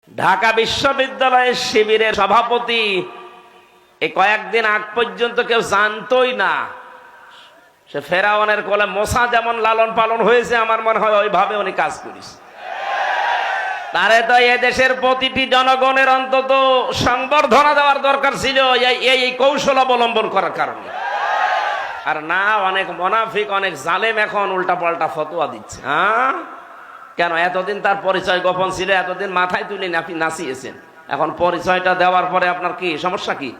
ঢাকা বিশ্ববিদ্যালয়ের শিবিরের সভাপতি এই কয়েকদিন আগ পর্যন্ত কেউ জানতোই না সে ফেরাউনের কোলে মোসা যেমন লালন পালন হয়েছে, আমার মনে হয় ওইভাবে উনি কাজ করিস। তারে তো এদেশের প্রতিটি জনগণের অন্তত সংবর্ধনা দেওয়ার দরকার ছিল এই কৌশল অবলম্বন করার কারণে। আর না, অনেক মুনাফিক, অনেক জালেম এখন উল্টা পাল্টা ফতোয়া দিচ্ছে। কেন? এতদিন তার পরিচয় গোপন ছিল, এতদিন মাথায় তুলে নাচিয়েছেন, এখন পরিচয়টা দেওয়ার পরে আপনার কি সমস্যা? কি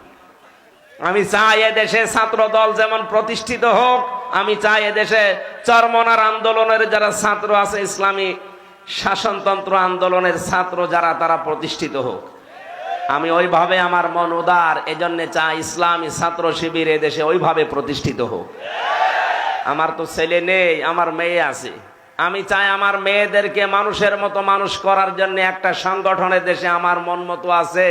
আমি চাই এদেশে ছাত্র দল যেমন প্রতিষ্ঠিত হোক, আমি চাই এদেশে চরমনার আন্দোলনের যারা ছাত্র আছে, ইসলামী শাসনতন্ত্র আন্দোলনের ছাত্র যারা, তারা প্রতিষ্ঠিত হোক। আমি ওইভাবে, আমার মন উদার, এজন্য চাই ইসলামী ছাত্র শিবির এদেশে ওইভাবে প্রতিষ্ঠিত হোক। আমার তো ছেলে নেই, আমার মেয়ে আছে। আমি চাই আমার মেয়েদেরকে মানুষের মতো মানুষ করার জন্য একটা সংগঠনের দেশে আমার মন মতো আছে,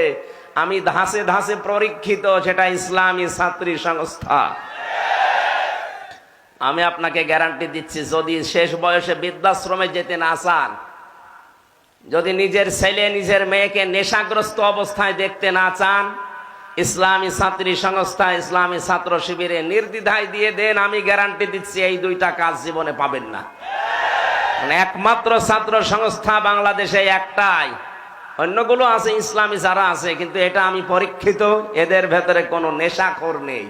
আমি ধাসে ধাসে পরীক্ষিত, সেটা ইসলামী ছাত্রী সংস্থা। আমি আপনাকে গ্যারান্টি দিচ্ছি, যদি শেষ বয়সে বৃদ্ধাশ্রমে যেতে না চান, যদি নিজের ছেলে নিজের মেয়েকে নেশাগ্রস্ত অবস্থায় দেখতে না চান, ইসলামী ছাত্রী সংস্থা, ইসলামী ছাত্র শিবিরে নির্দ্বিধায় দিয়ে দেন, আমি গ্যারান্টি দিচ্ছি এই দুইটা কাজ জীবনে পাবেন না। একমাত্র ছাত্র সংস্থা বাংলাদেশে একটাই, অন্যগুলো আছে ইসলামী যারা আছে, কিন্তু এটা আমি পরীক্ষিত, এদের ভেতরে কোনো নেশাখোর নেই।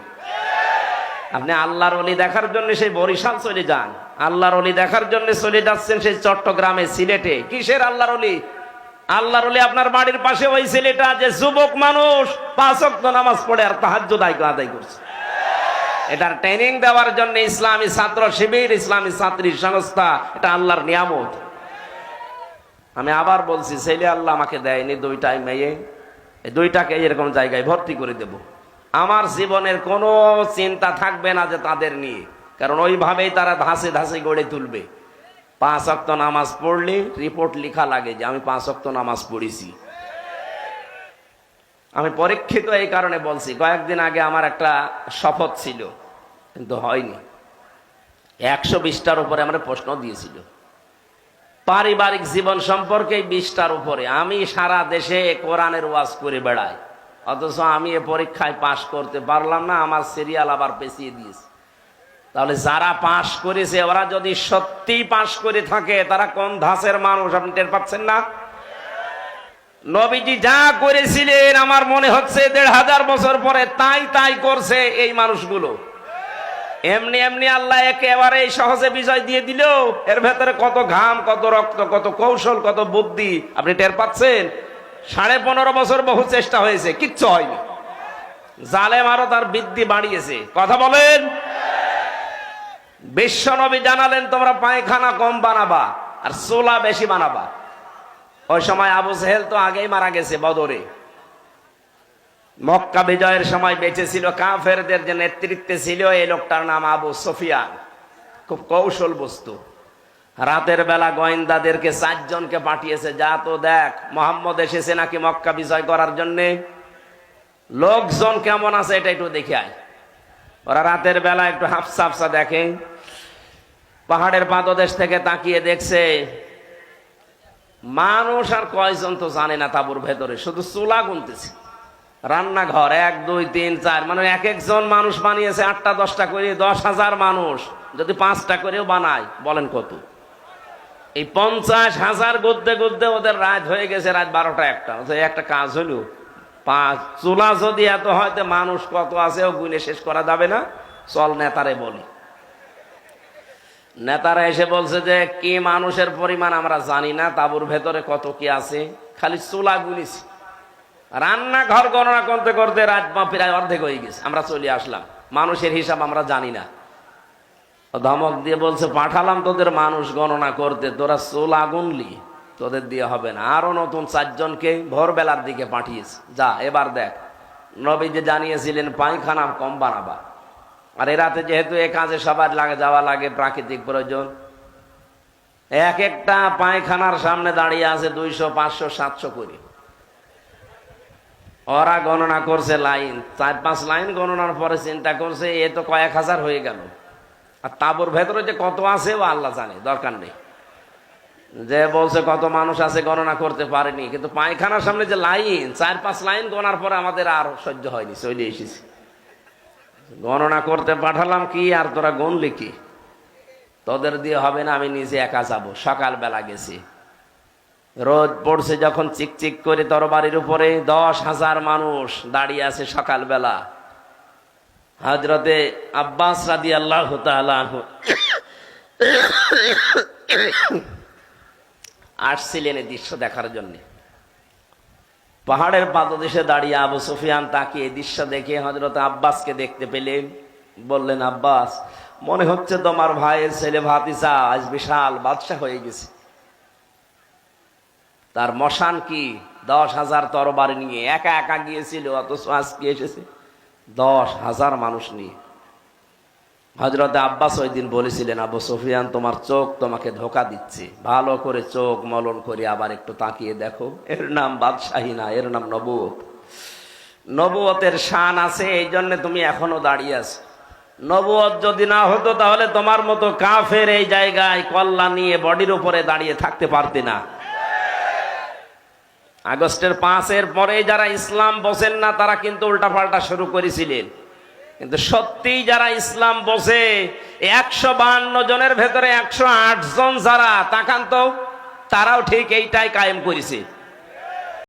আপনি আল্লাহর ওলি দেখার জন্য সেই বরিশাল চলে যান, আল্লাহর ওলি দেখার জন্য চলে যাচ্ছেন সেই চট্টগ্রামে, সিলেটে। কিসের আল্লাহর ওলি? আল্লাহর ওলি আপনার বাড়ির পাশে ওই ছেলেটা যে যুবক মানুষ 5 ওয়াক্ত নামাজ পড়ে আর তাহাজ্জুদ আদায় করছে। এটার ট্রেনিং দেওয়ার জন্য ইসলামী ছাত্র শিবির, ইসলামী ছাত্রী সংস্থা, এটা আল্লাহর নিয়ামত। আমি আবার বলছি, ছেলে আল্লাহ আমাকে দেয়নি, দুইটাই মেয়ে, এই দুইটাকে এরকম জায়গায় ভর্তি করে দেব। আমার জীবনের কোনো চিন্তা থাকবে না যে তাদের নিয়ে, কারণ ওইভাবেই তারা ধাসে ধাসে গড়ে তুলবে। 5 ওয়াক্ত নামাজ পড়লে রিপোর্ট লেখা লাগে যে আমি 5 ওয়াক্ত নামাজ পড়েছি। আমি পরীক্ষিত এই কারণে বলছি, কয়েকদিন আগে আমার একটা শপথ ছিল, কিন্তু হয়নি। 120টার উপরে আমার প্রশ্ন দিয়েছিল পারিবারিক জীবন সম্পর্কে, 20টার উপরে। আমি সারা দেশে কোরআনের ওয়াজ করে বেড়াই, অথচ আমি এ পরীক্ষায় পাশ করতে পারলাম না, আমার সিরিয়াল আবার পেছিয়ে দিয়েছে। তাহলে যারা পাশ করেছে ওরা যদি সত্যি পাশ করে থাকে, তারা কোন ধাঁচের মানুষ আপনি টের পাচ্ছেন না? নবীজি যা করেছিলেন, আমার মনে হচ্ছে 1500 বছর পরে তাই করছে এই মানুষগুলো। এমনি এমনি আল্লাহ একেবারে সহজে বিজয় দিয়ে দিল। এর ভেতরে কত ঘাম, কত রক্ত, কত কৌশল, কত বুদ্ধি আপনি টের পাচ্ছেন? 15.5 বছর বহু চেষ্টা হয়েছে, কিচ্ছু হয়নি। জালেম আরো তার বৃদ্ধি বাড়িয়েছে। কথা বলেন। বিশ্ব নবী জানালেন, তোমরা পায়খানা কম বানাবা আর চুলা বেশি বানাবা। ওই সময় আবু জেহেল তো আগেই মারা গেছে বদরে। মক্কা বিজয়ের সময় বেঁচে ছিল, কাফেরদের যে নেতৃত্বে ছিল এই লোকটার নাম আবু সুফিয়ান। খুব কৌশল বস্তু। রাতের বেলা গোয়েন্দাদেরকে 4 জনকে পাঠিয়েছে, যা তো দেখ মোহাম্মদ এসেছে নাকি মক্কা বিজয় করার জন্যে, লোকজন কেমন আছে এটা একটু দেখে আয়। ওরা রাতের বেলা একটু হাফসা হাফসা দেখে, পাহাড়ের পাদদেশ থেকে তাকিয়ে দেখছে মানুষ আর কয়জন তো জানে না তাঁবুর ভেতরে, শুধু চুলা গুনতেছে। রান্নাঘর 1, 2, 3, 4, মানে এক একজন মানুষ বানিয়েছে 8টা 10টা করে। 10,000 মানুষ যদি 5টা করেও বানায়, বলেন কত? এই 50,000 গুনতে গুনতে ওদের রাত হয়ে গেছে, রাত 12টা 1টা। একটা কাজ হলো, 5 চুলা যদি এত হয় তো মানুষ কত আছে ও গুনে শেষ করা যাবে না। চল নেতারে বলি। নেতারা এসে বলছে যে কি মানুষের পরিমাণ আমরা জানি না, তাঁবুর ভেতরে কত কি আছে, খালি চুলা গুনিছি। রান্নাঘর গণনা করতে করতে রাত প্রায় অর্ধেক হয়ে গেছে, আমরা চলে আসলাম। মানুষের হিসাব আমরা জানি না। ধমক দিয়ে বলছে, পাঠালাম তোদের মানুষ গণনা করতে, তোরা চুলা গুনলি, তোদের দিয়ে হবে না। আরো নতুন 4 জনকে ভোরবেলার দিকে পাঠিয়েছে, যা এবার দেখ। নবী যে জানিয়েছিলেন পায়খানা কম বানাবা, আর এ রাতে যেহেতু এ কাজে সবার যাওয়া লাগে, প্রাকৃতিক প্রয়োজন, এক একটা পায়খানার সামনে দাঁড়িয়ে আছে 200, 500, 700 করে। ওরা গণনা করছে লাইন, 4-5 লাইন গণনার পরে চিন্তা করছে এ তো কয়েক হাজার হয়ে গেল, আর তাঁবুর ভেতরে যে কত আছে ও আল্লাহ জানে, দরকার নেই। যে বলছে কত মানুষ আছে গণনা করতে পারেনি, কিন্তু পায়খানার সামনে যে লাইন, 4-5 লাইন গণার পরে আমাদের আর সহ্য হয়নি, চলে এসেছি। গণনা করতে পাঠালাম কি, আর তোরা গণলি কি? তোদের দিয়ে হবে না, আমি নিজে একা যাব। সকালবেলা গেছি, রোদ পড়ছে যখন, চিকচিক করে তরবারির উপরে 10,000 মানুষ দাঁড়িয়ে আছে সকালবেলা। হযরতে আব্বাস রাদিয়াল্লাহু তাআলা আনহু আসছিলেন এই দৃশ্য দেখার জন্য। পাহাড়ের পাদদেশে দাঁড়িয়ে আবু সুফিয়ান তাকিয়ে দৃশ্য দেখে হযরত আব্বাসকে দেখতে পেলেন। বললেন, আব্বাস, মনে হচ্ছে তোমার ভাইয়ের ছেলে ভাতিজা আজ বিশাল বাদশা হয়ে গেছে। তার মশান কি 10,000 তরবারি নিয়ে একা একা গিয়েছিল, অথচ আজকে এসেছে 10,000 মানুষ নিয়ে। হযরত আব্বাস ওই দিন বলেছিলেন, আবু সুফিয়ান, তোমার চোখ তোমাকে ধোকা দিচ্ছে, ভালো করে চোখ মলন করে আবার একটু তাকিয়ে দেখো, এর নাম বাদশাহী না, এর নাম নবুয়ত। নবুয়তের শান আছে, এই জন্য তুমি এখনো দাঁড়িয়ে আছো। নবুয়ত যদি না হতো তাহলে তোমার মতো কাফের এই জায়গায় কল্লা নিয়ে বডির উপরে দাঁড়িয়ে থাকতে পারতে না। আগস্টের 5-এর পরে যারা ইসলাম বোঝেন না তারা কিন্তু উল্টাপাল্টা শুরু করেছিলেন, কিন্তু সত্যি যারা ইসলাম বোঝে, 152 জনের ভেতরে 108 জন যারা, তাকান তো, তারাও ঠিক এইটাই কায়েম করেছে।